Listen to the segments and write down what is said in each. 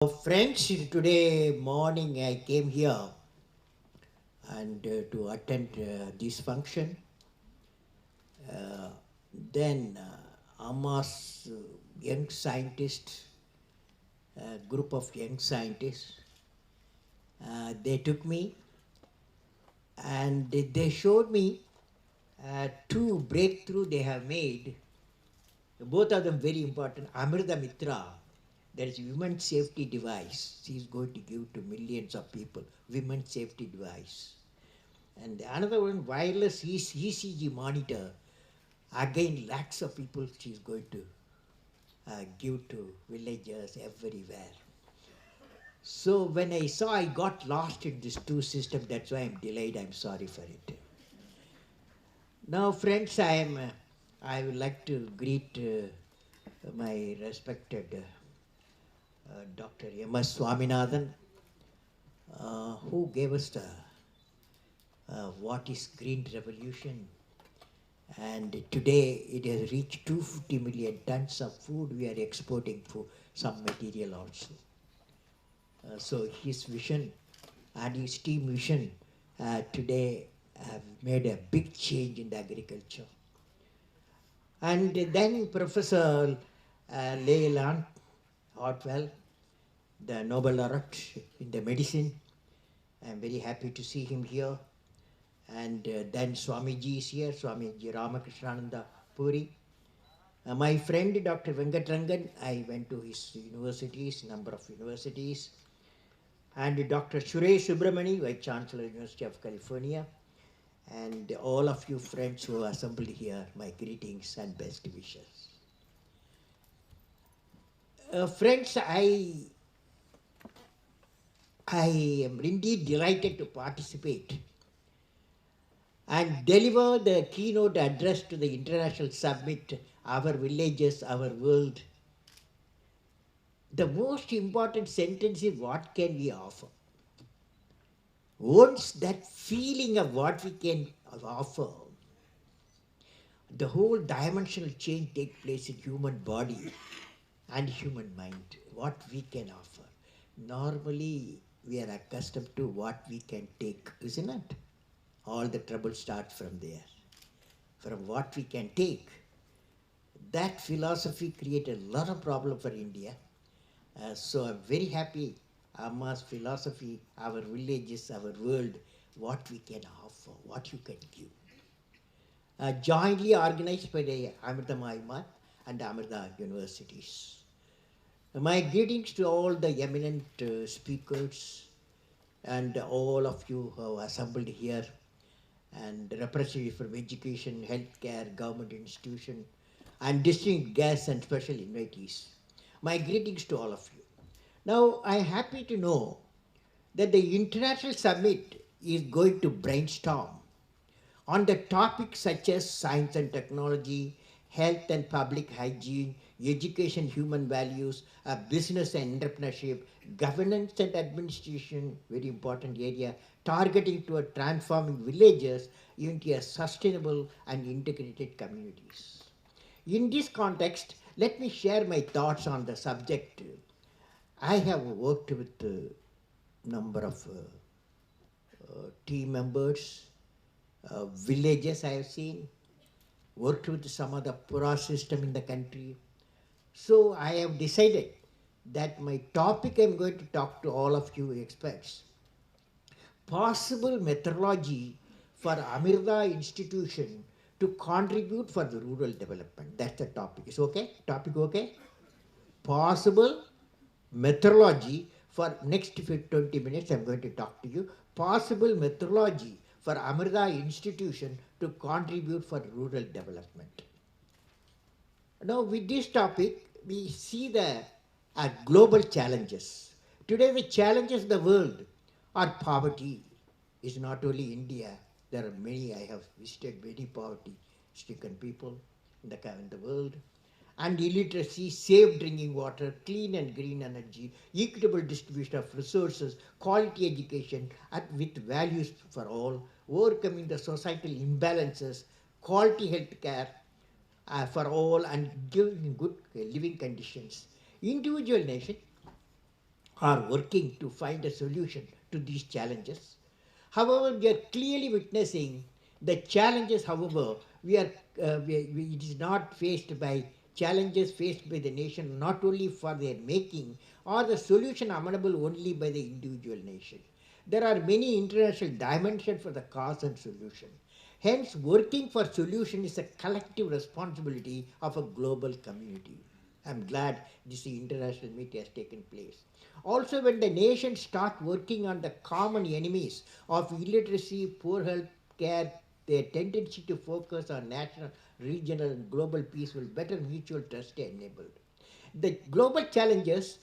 Friends, today morning I came here and to attend this function. Uh, then Amma's young scientists, group of young scientists, they took me and they showed me two breakthrough they have made. Both of them very important. Amrita Mitra, there is a women's safety device. She is going to give to millions of people. Women's safety device. And another one, wireless ECG monitor. Again, lakhs of people she is going to give to villagers everywhere. So when I saw, I got lost in these two systems. That's why I'm delayed. I'm sorry for it. Now, friends, I would like to greet my respected Dr. M.S. Swaminathan, who gave us the what is green revolution. And today it has reached 250 million tons of food we are exporting for some material also. So his vision and his team vision today have made a big change in the agriculture. And then Professor Leyland Hartwell, the Nobel laureate in the medicine. I'm very happy to see him here. And then Swamiji is here, Swamiji Ramakrishnananda Puri. My friend Dr. Venkatrangan, I went to his universities, number of universities. And Dr. Suresh Subramani, Vice Chancellor, University of California. And all of you friends who are assembled here, my greetings and best wishes. Friends, I am indeed delighted to participate and deliver the keynote address to the International Summit, Our Villages, Our World. The most important sentence is, what can we offer? Once that feeling of what we can offer, the whole dimensional change takes place in human body and human mind, what we can offer. Normally, we are accustomed to what we can take, isn't it? All the trouble starts from there, from what we can take. That philosophy created a lot of problem for India. So I'm very happy Amma's philosophy, our villages, our world, what we can offer, what you can give. Jointly organized by the Amrita Mahima and Amrita universities. My greetings to all the eminent speakers and all of you who have assembled here and representatives from education, healthcare, government institution, and distinct guests and special invitees. My greetings to all of you. Now, I am happy to know that the International Summit is going to brainstorm on the topics such as science and technology, health and public hygiene, education, human values, business and entrepreneurship, governance and administration, very important area, targeting toward transforming villages into a sustainable and integrated communities. In this context, let me share my thoughts on the subject. I have worked with a number of team members, villages I have seen, worked with some of the Pura system in the country. So I have decided that my topic I'm going to talk to all of you experts. Possible methodology for Amirda institution to contribute for the rural development. That's the topic. Is okay? Topic okay? Possible methodology for next 20 minutes I'm going to talk to you. Possible methodology for Amrita institution to contribute for rural development. Now with this topic, we see the global challenges. Today the challenges of the world are poverty. Is not only India. There are many, I have visited many poverty-stricken people in the world. And illiteracy, safe drinking water, clean and green energy, equitable distribution of resources, quality education, and with values for all, overcoming the societal imbalances, quality health care for all, and giving good living conditions. Individual nation are working to find a solution to these challenges. However, we are clearly witnessing the challenges, however, it is not faced by challenges faced by the nation, not only for their making or the solution amenable only by the individual nation. There are many international dimensions for the cause and solution. Hence, working for solution is a collective responsibility of a global community. I'm glad this international meet has taken place. Also, when the nations start working on the common enemies of illiteracy, poor health care, their tendency to focus on national, regional, and global peace will better mutual trust enabled. The global challenges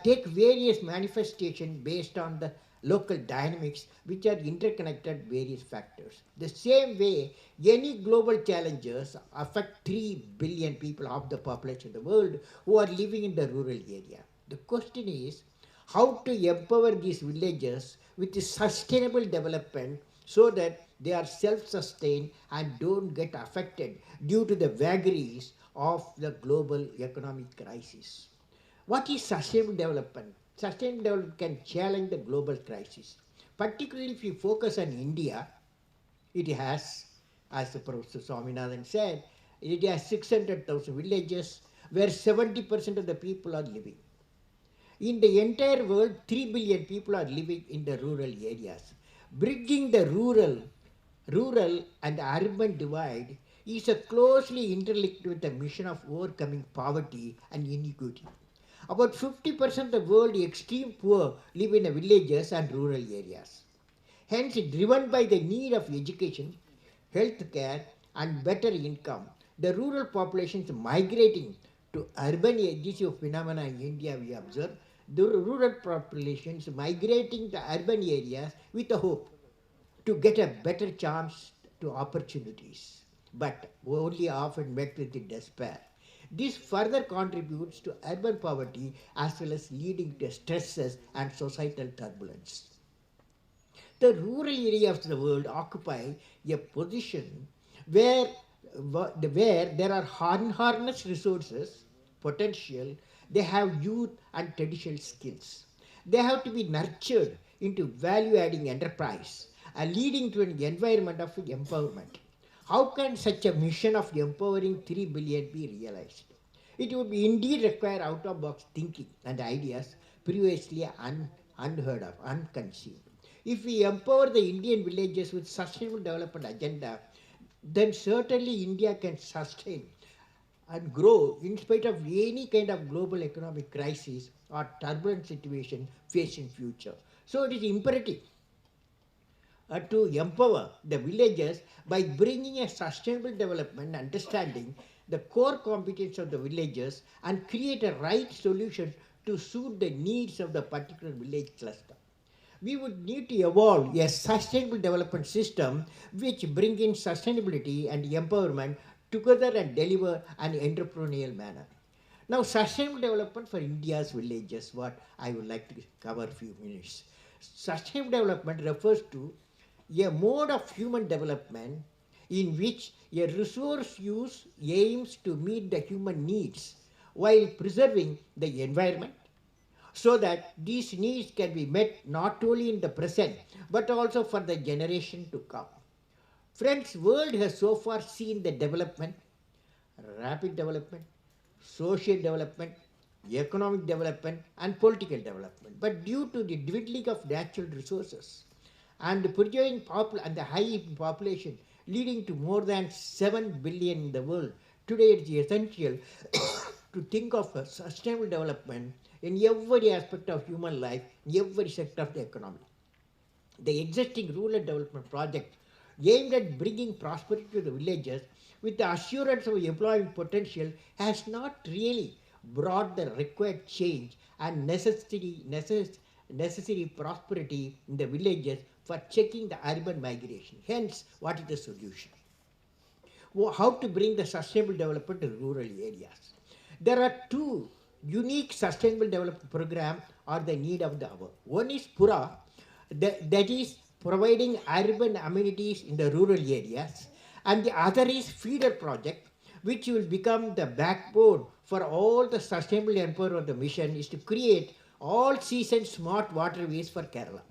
take various manifestations based on the local dynamics which are interconnected various factors. The same way, any global challenges affect 3 billion people of the population of the world who are living in the rural area. The question is how to empower these villages with sustainable development so that they are self-sustained and don't get affected due to the vagaries of the global economic crisis. What is sustainable development? Sustainable development can challenge the global crisis. Particularly if you focus on India, it has, as the Professor Swaminathan said, it has 600,000 villages where 70% of the people are living. In the entire world, 3 billion people are living in the rural areas. Bridging the rural and urban divide is a closely interlinked with the mission of overcoming poverty and inequity. About 50% of the world extreme poor live in the villages and rural areas. Hence, driven by the need of education, health care, and better income, the rural population is migrating to urban areas. This is a phenomenon in India we observe. The rural population is migrating to urban areas with a hope to get a better chance to opportunities, but only often met with despair. This further contributes to urban poverty as well as leading to stresses and societal turbulence. The rural areas of the world occupy a position where, where there are unharnessed resources, potential, they have youth and traditional skills. They have to be nurtured into value adding enterprise, leading to an environment of empowerment. How can such a mission of empowering 3 billion be realized? It would indeed require out of box thinking and ideas previously unheard of, unconceived. If we empower the Indian villages with sustainable development agenda, then certainly India can sustain and grow in spite of any kind of global economic crisis or turbulent situation faced in future. So it is imperative to empower the villagers by bringing a sustainable development, understanding the core competence of the villagers and create a right solution to suit the needs of the particular village cluster. We would need to evolve a sustainable development system which bring in sustainability and empowerment together and deliver an entrepreneurial manner. Now, sustainable development for India's villages, what I would like to cover a few minutes. Sustainable development refers to a mode of human development in which a resource use aims to meet the human needs while preserving the environment so that these needs can be met not only in the present but also for the generation to come. Friends, world has so far seen the development, rapid development, social development, economic development and political development. But due to the dwindling of natural resources and the pursuing and the high population leading to more than 7 billion in the world, today it is essential to think of a sustainable development in every aspect of human life, in every sector of the economy. The existing rural development project aimed at bringing prosperity to the villages with the assurance of employment potential has not really brought the required change and necessary prosperity in the villages for checking the urban migration. Hence, what is the solution? How to bring the sustainable development to rural areas? There are two unique sustainable development programs are the need of the hour. One is Pura, that is providing urban amenities in the rural areas, and the other is feeder project, which will become the backbone for all the sustainable empowerment of the mission is to create all season smart waterways for Kerala.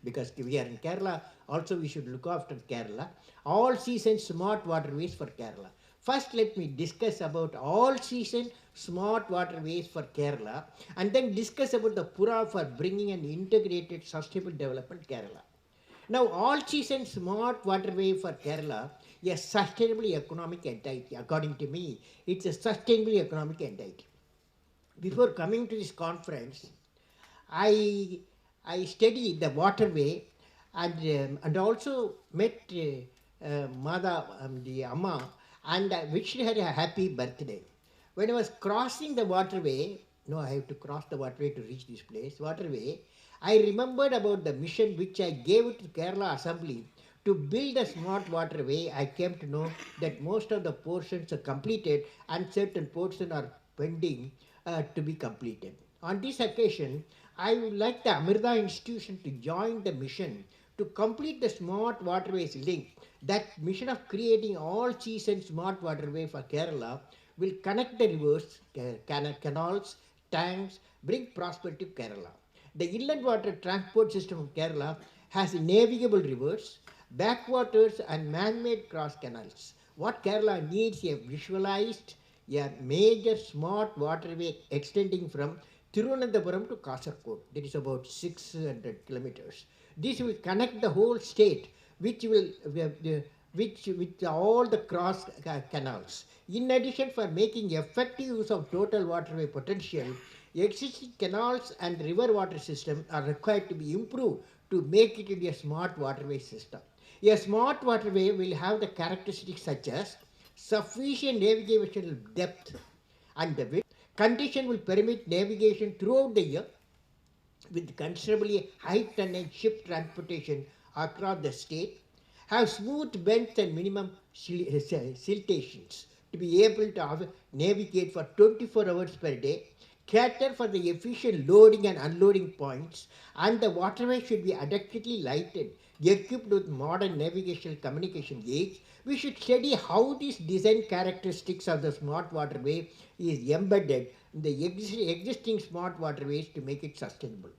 Because we are in Kerala, also we should look after Kerala. All season smart waterways for Kerala. First, let me discuss about all season smart waterways for Kerala, and then discuss about the Pura for bringing an integrated sustainable development Kerala. Now, all season smart waterway for Kerala, a sustainably economic entity. According to me, it's a sustainably economic entity. Before coming to this conference, I I studied the waterway, and also met Mother, the Amma, and I wished her a happy birthday. When I was crossing the waterway, no, I have to cross the waterway to reach this place. Waterway, I remembered about the mission which I gave to Kerala Assembly to build a smart waterway. I came to know that most of the portions are completed and certain portions are pending to be completed. On this occasion, I would like the Amrita institution to join the mission to complete the smart waterways link. That mission of creating all season smart waterway for Kerala will connect the rivers, canals, tanks, bring prosperity to Kerala. The inland water transport system of Kerala has navigable rivers, backwaters, and man-made cross canals. What Kerala needs a visualized, a major smart waterway extending from Thiruvananthapuram to Kasaragod. That is about 600 kilometers. This will connect the whole state, which will which with all the cross canals. In addition, for making effective use of total waterway potential, existing canals and river water system are required to be improved to make it into a smart waterway system. A smart waterway will have the characteristics such as sufficient navigational depth and the width. Condition will permit navigation throughout the year with considerably high tonnage ship transportation across the state, have smooth bends and minimum siltations to be able to navigate for 24 hours per day, cater for the efficient loading and unloading points, and the waterway should be adequately lighted, equipped with modern navigational communication aids. We should study how these design characteristics of the smart waterway is embedded in the existing smart waterways to make it sustainable.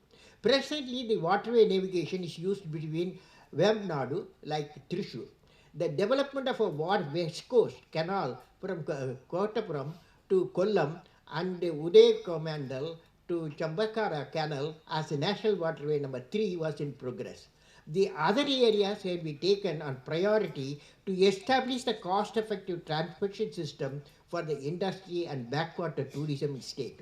Presently, the waterway navigation is used between Vemnadu, like Thrissur. The development of a west coast canal from Kottapuram to Kollam and Uday Komandal to Chambakara Canal as a national waterway number 3 was in progress. The other areas have been taken on priority to establish the cost-effective transportation system for the industry and backwater tourism in state.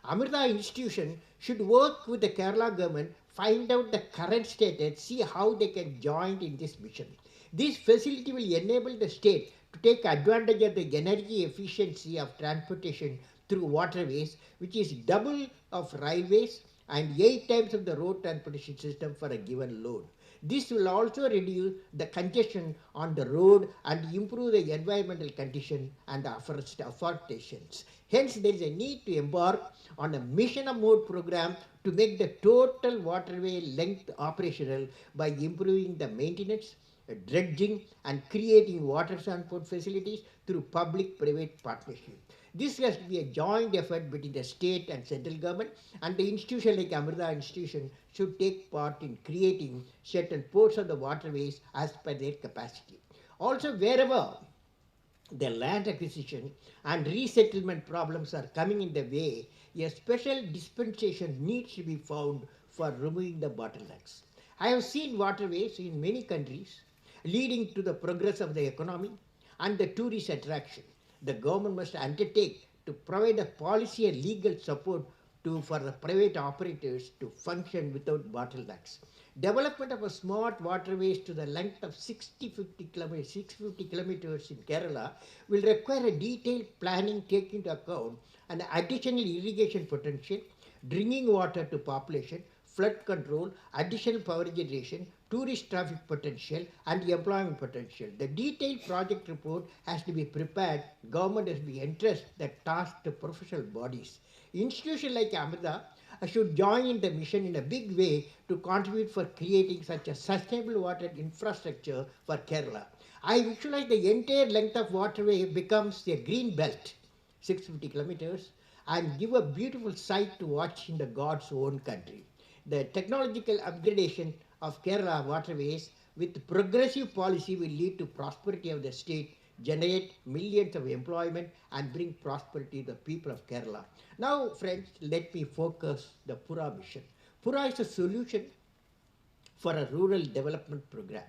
Amrita institution should work with the Kerala government, find out the current status, see how they can join in this mission. This facility will enable the state to take advantage of the energy efficiency of transportation through waterways, which is double of railways and 8 times of the road transportation system for a given load. This will also reduce the congestion on the road and improve the environmental condition and the afforestation. Hence, there is a need to embark on a mission of mode program to make the total waterway length operational by improving the maintenance, dredging, and creating water transport facilities through public-private partnership. This has to be a joint effort between the state and central government, and the institution like Amrita institution should take part in creating certain ports of the waterways as per their capacity. Also, wherever the land acquisition and resettlement problems are coming in the way, a special dispensation needs to be found for removing the bottlenecks. I have seen waterways in many countries leading to the progress of the economy and the tourist attraction. The government must undertake to provide a policy and legal support for the private operators to function without bottlenecks. Development of a smart waterways to the length of 650 kilometers in Kerala will require a detailed planning taking into account an additional irrigation potential, drinking water to population, flood control, additional power generation, tourist traffic potential, and employment potential. The detailed project report has to be prepared. Government has to be entrusted the task to professional bodies. Institutions like Amrita should join in the mission in a big way to contribute for creating such a sustainable water infrastructure for Kerala. I visualize the entire length of waterway becomes a green belt, 650 kilometers, and give a beautiful sight to watch in the God's own country. The technological upgradation of Kerala waterways with progressive policy will lead to prosperity of the state, generate millions of employment and bring prosperity to the people of Kerala. Now friends, let me focus the Pura mission. Pura is a solution for a rural development program.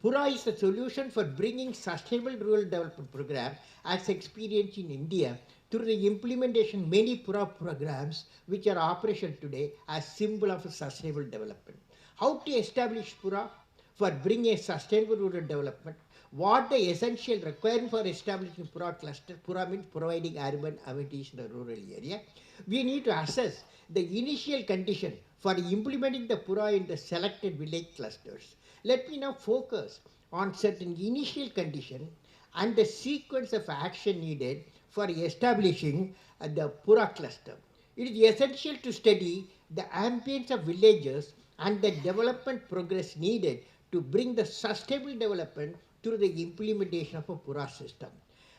Pura is a solution for bringing sustainable rural development program as experienced in India through the implementation many Pura programs which are operational today as symbol of sustainable development. How to establish Pura for bringing a sustainable rural development? What the essential requirement for establishing Pura cluster? Pura means providing urban amenities in the rural area. We need to assess the initial condition for implementing the Pura in the selected village clusters. Let me now focus on certain initial condition and the sequence of action needed for establishing the Pura cluster. It is essential to study the ambience of villages and the development progress needed to bring the sustainable development through the implementation of a Pura system.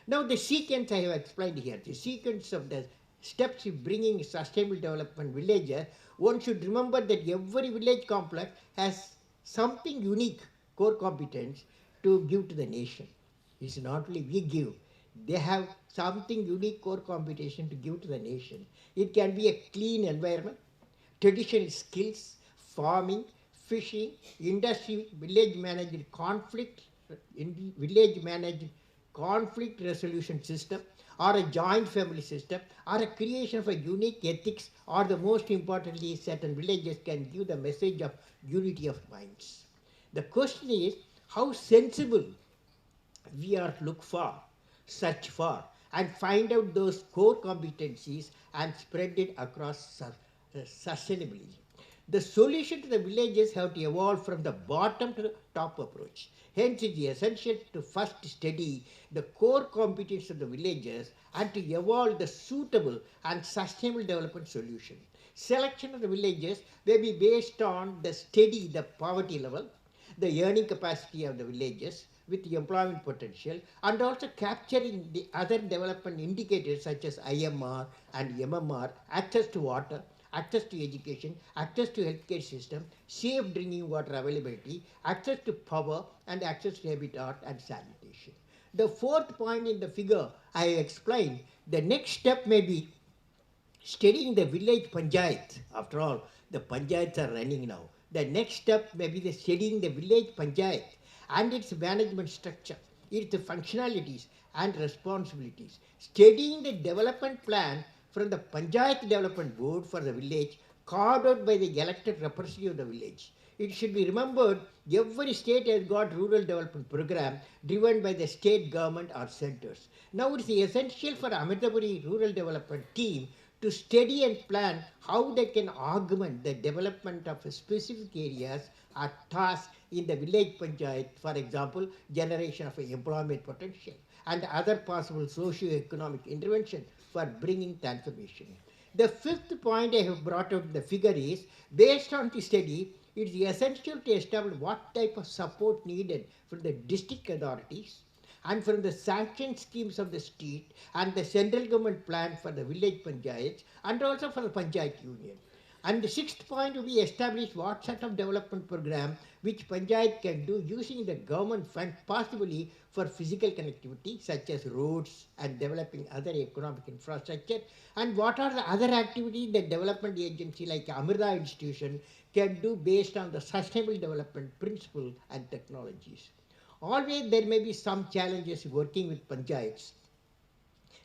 Now the sequence I have explained here, the sequence of the steps in bringing sustainable development villages, one should remember that every village complex has something unique core competence to give to the nation. It's not only we give, they have something unique core competency to give to the nation. It can be a clean environment, traditional skills, farming, fishing, industry, village managed conflict resolution system, or a joint family system, or a creation of a unique ethics, or the most importantly, certain villages can give the message of unity of minds. The question is how sensible we are to look for, search for, and find out those core competencies and spread it across sustainably. The solution to the villages have to evolve from the bottom to the top approach. Hence, it is essential to first study the core competence of the villages and to evolve the suitable and sustainable development solution. Selection of the villages may be based on the study the poverty level, the earning capacity of the villages with the employment potential, and also capturing the other development indicators such as IMR and MMR, access to water, access to education, access to healthcare system, safe drinking water availability, access to power, and access to habitat and sanitation. The fourth point in the figure I explained, the next step may be studying the village panchayat. After all, the panchayats are running now. The next step may be the studying the village panchayat and its management structure, its functionalities and responsibilities. Studying the development plan from the Panchayat Development Board for the village carved out by the elected representative of the village. It should be remembered every state has got rural development program driven by the state government or centers. Now it is essential for Amritavarsham rural development team to study and plan how they can augment the development of specific areas or tasks in the village panchayat, for example, generation of employment potential and other possible socio-economic intervention for bringing transformation. The fifth point I have brought out in the figure is, based on the study, it is essential to establish what type of support needed from the district authorities and from the sanction schemes of the state and the central government plan for the village panchayats and also for the panchayat union. And the sixth point will be establish what sort of development program which panchayat can do using the government fund possibly for physical connectivity such as roads and developing other economic infrastructure, and what are the other activities the development agency like Amrita institution can do based on the sustainable development principle and technologies. Always there may be some challenges working with panchayats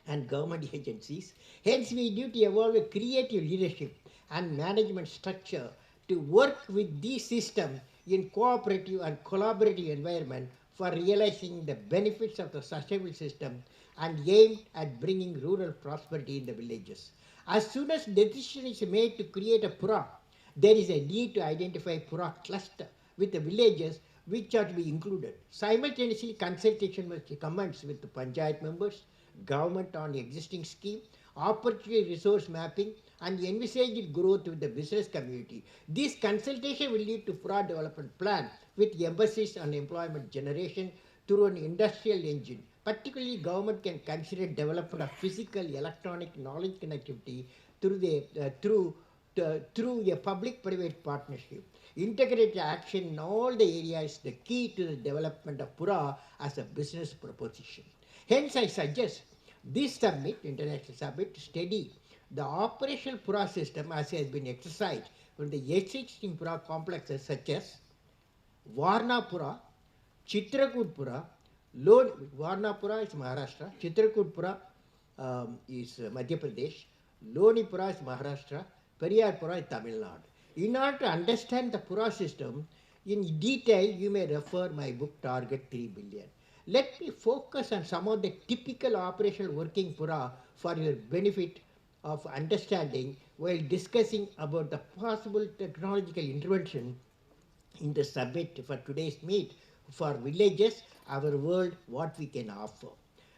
and government agencies. Hence, we need to evolve a creative leadership and management structure to work with these systems in cooperative and collaborative environment for realizing the benefits of the sustainable system and aimed at bringing rural prosperity in the villages. As soon as decision is made to create a Pura, there is a need to identify Pura cluster with the villages which are to be included. Simultaneously, consultation must commence with the panchayat members, government on existing scheme, opportunity resource mapping, and envisaged growth with the business community. This consultation will lead to Pura development plan with emphasis on employment generation through an industrial engine. Particularly, government can consider development of physical, electronic, knowledge connectivity through a public-private partnership. Integrated action in all the areas is the key to the development of Pura as a business proposition. Hence, I suggest this summit, international summit, to study the operational Pura system as has been exercised from the existing Pura complexes such as Varnapura, Chitrakootpura, Varnapura is Maharashtra, Chitrakootpura is Madhya Pradesh, Lonipura is Maharashtra, Periyarpura is Tamil Nadu. In order to understand the Pura system in detail, you may refer my book Target 3 Billion. Let me focus on some of the typical operational working Pura for your benefit of understanding while discussing about the possible technological intervention in the summit for today's meet for villages, our world, what we can offer.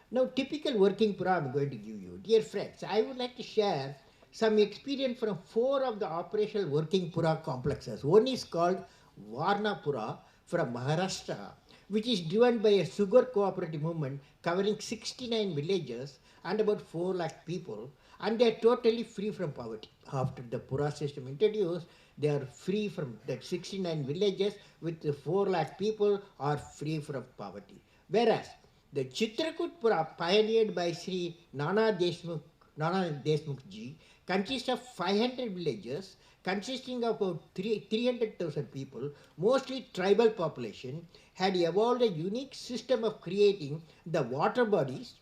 Now, typical working Pura I'm going to give you. Dear friends, I would like to share some experience from four of the operational working Pura complexes. One is called Varnapura from Maharashtra, which is driven by a sugar cooperative movement covering 69 villages and about 4 lakh people, and they are totally free from poverty. After the Pura system introduced, they are free from that 69 villages with the 4 lakh people are free from poverty. Whereas the Chitrakoot Pura pioneered by Sri Nana Deshmukh ji consists of 500 villages consisting of about 300,000 people, mostly tribal population, had evolved a unique system of creating the water bodies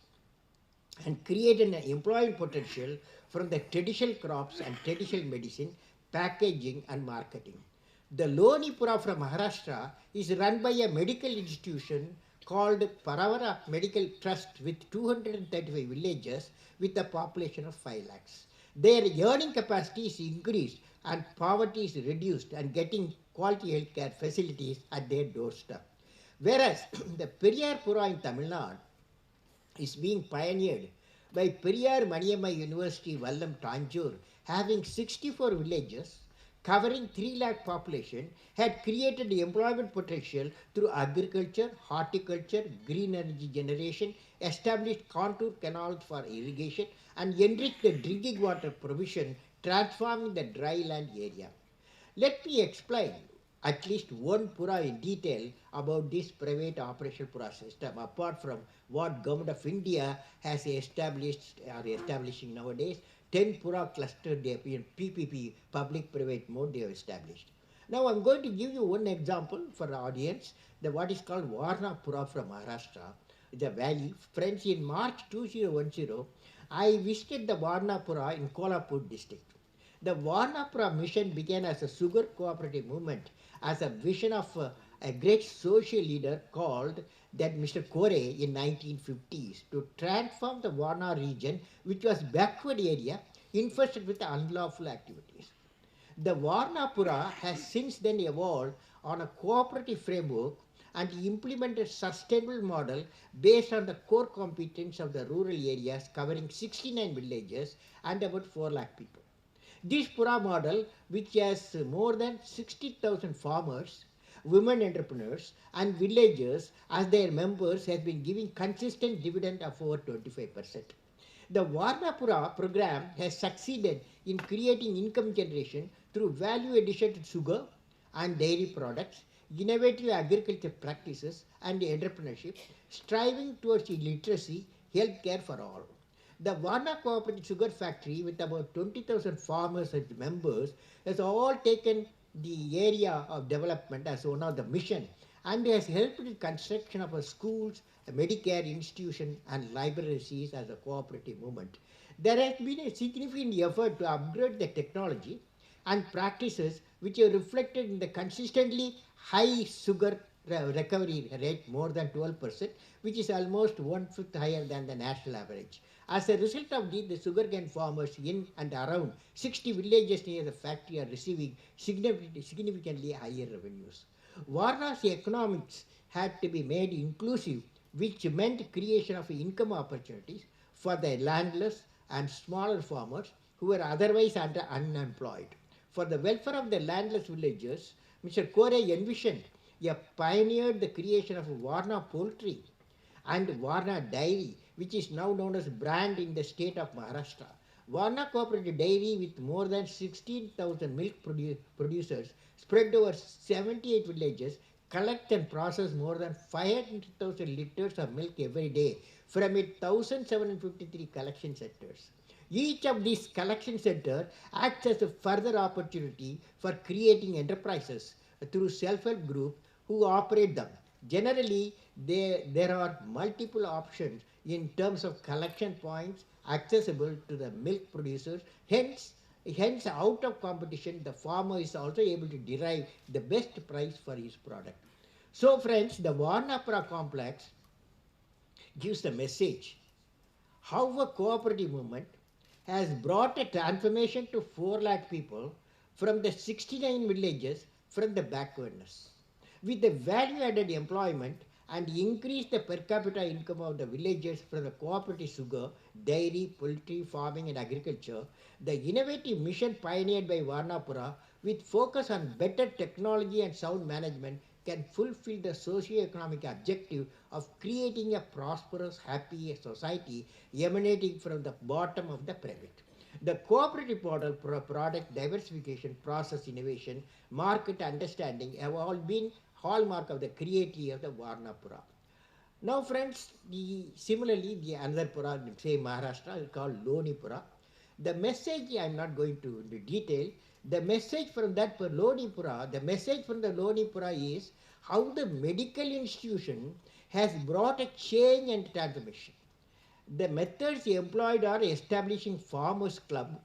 and created an employment potential from the traditional crops and traditional medicine, packaging and marketing. The Lonipura from Maharashtra is run by a medical institution called Paravara Medical Trust with 235 villages with a population of 5 lakhs. Their earning capacity is increased and poverty is reduced and getting quality healthcare facilities at their doorstep. Whereas the Periyar Pura in Tamil Nadu is being pioneered by Periyar Maniamma University Vallam Tanjore, having 64 villages covering 3 lakh population, had created employment potential through agriculture, horticulture, green energy generation, established contour canals for irrigation, and enriched the drinking water provision, transforming the dry land area. Let me explain at least one Pura in detail about this private operational Pura system, apart from what Government of India has established or establishing nowadays. 10 Pura clustered in PPP, public-private mode, they have established. Now I'm going to give you one example for the audience, the what is called Varna Pura from Maharashtra, the valley. Friends, in March 2010, I visited the Varna Pura in Kolhapur district. The Varnapura mission began as a sugar cooperative movement, as a vision of a great social leader called that Mr. Kore in 1950s to transform the Varna region, which was backward area infested with unlawful activities. The Varnapura has since then evolved on a cooperative framework and implemented sustainable model based on the core competence of the rural areas covering 69 villages and about 4 lakh people. This Pura model, which has more than 60,000 farmers, women entrepreneurs, and villagers as their members, has been giving consistent dividend of over 25%. The Varnapura program has succeeded in creating income generation through value addition to sugar and dairy products, innovative agriculture practices, and entrepreneurship, striving towards literacy, healthcare for all. The Varna Cooperative Sugar Factory, with about 20,000 farmers as members, has all taken the area of development as one of the mission and has helped in construction of a schools, a Medicare institution, and libraries as a cooperative movement. There has been a significant effort to upgrade the technology and practices which are reflected in the consistently high sugar recovery rate, more than 12%, which is almost one-fifth higher than the national average. As a result of this, the sugarcane farmers in and around 60 villages near the factory are receiving significantly higher revenues. Varna's economics had to be made inclusive, which meant creation of income opportunities for the landless and smaller farmers who were otherwise unemployed. For the welfare of the landless villagers, Mr. Kore envisioned pioneered the creation of Varna Poultry and Varna Dairy, which is now known as brand in the state of Maharashtra. Varna Cooperative Dairy, with more than 16,000 milk producers spread over 78 villages, collect and process more than 500,000 liters of milk every day from its 1,753 collection centers. Each of these collection centers acts as a further opportunity for creating enterprises through self-help groups who operate them. Generally, there are multiple options in terms of collection points accessible to the milk producers. Hence, out of competition, the farmer is also able to derive the best price for his product. So, friends, the Varnapura complex gives the message how a cooperative movement has brought a transformation to 4 lakh people from the 69 villages from the backwardness. With the value added employment and increase the per capita income of the villagers from the cooperative sugar, dairy, poultry, farming and agriculture, the innovative mission pioneered by Varnapura with focus on better technology and sound management can fulfill the socio-economic objective of creating a prosperous, happy society emanating from the bottom of the pyramid. The cooperative model, product diversification, process innovation, market understanding have all been hallmark of the creativity of the Varnapura. Now, friends, similarly, the another Pura, say Maharashtra, is called Lonipura. The message, I am not going to into detail, the message from that Lonipura, the message from the Lonipura is how the medical institution has brought a change and transformation. The methods employed are establishing farmers club.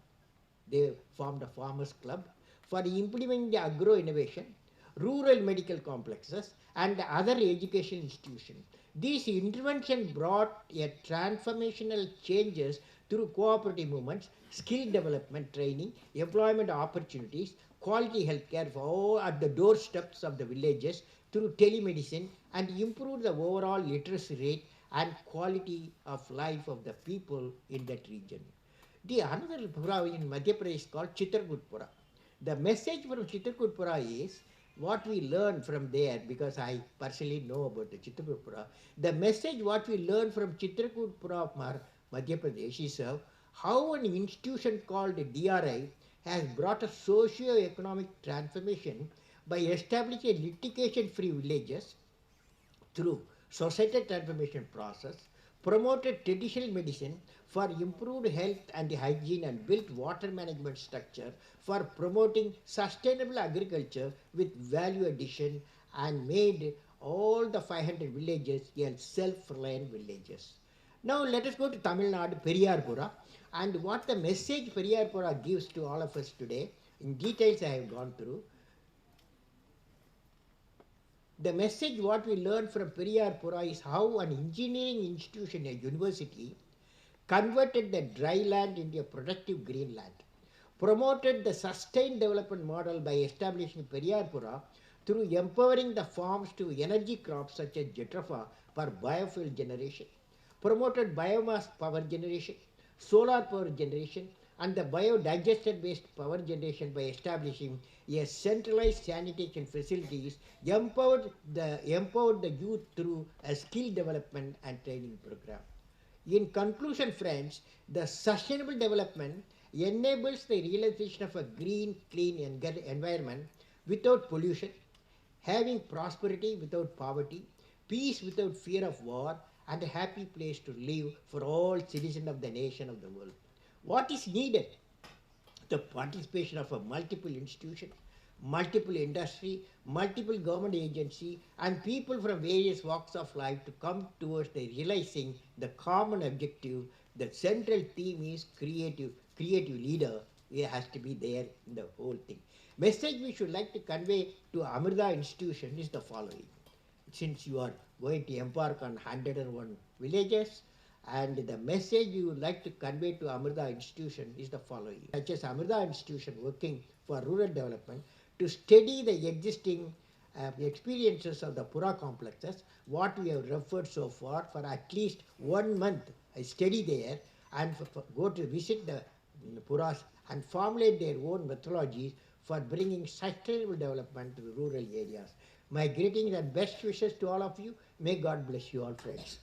They formed a farmers club for implementing the agro innovation, rural medical complexes, and other education institutions. These interventions brought a transformational changes through cooperative movements, skill development training, employment opportunities, quality healthcare for all at the doorsteps of the villages through telemedicine, and improved the overall literacy rate and quality of life of the people in that region. The another Pura in Madhya Pradesh is called Chitrakoot Pura. The message from Chitrakoot Pura is what we learn from there, because I personally know about the Chitrakoot Pura. The message what we learn from Chitrakoot Pura of Madhya Pradesh is how an institution called DRI has brought a socio-economic transformation by establishing litigation-free villages through societal transformation process, promoted traditional medicine for improved health and hygiene, and built water management structure for promoting sustainable agriculture with value addition, and made all the 500 villages a self-reliant villages. Now let us go to Tamil Nadu, Periyarpura, and what the message Periyarpura gives to all of us today. In details I have gone through. The message what we learned from Periyarpura is how an engineering institution, a university, converted the dry land into a productive green land, promoted the sustained development model by establishing Periyarpura through empowering the farms to energy crops such as jatropha for biofuel generation, promoted biomass power generation, solar power generation, and the biodigester based power generation by establishing a centralized sanitation facilities, empowered the youth through a skill development and training program. In conclusion, friends, the sustainable development enables the realization of a green, clean environment without pollution, having prosperity without poverty, peace without fear of war, and a happy place to live for all citizens of the nation of the world. What is needed? The participation of a multiple institution, multiple industry, multiple government agency, and people from various walks of life to come towards the realizing the common objective. The central theme is creative leader. It has to be there in the whole thing. Message we should like to convey to Amrita institution is the following. Since you are going to embark on 101 villages, and the message you would like to convey to Amrita institution is the following. Such as Amrita institution working for rural development to study the existing experiences of the Pura complexes, what we have referred so far, for at least 1 month, I study there and go to visit the Puras and formulate their own methodologies for bringing sustainable development to the rural areas. My greetings and best wishes to all of you. May God bless you all, friends.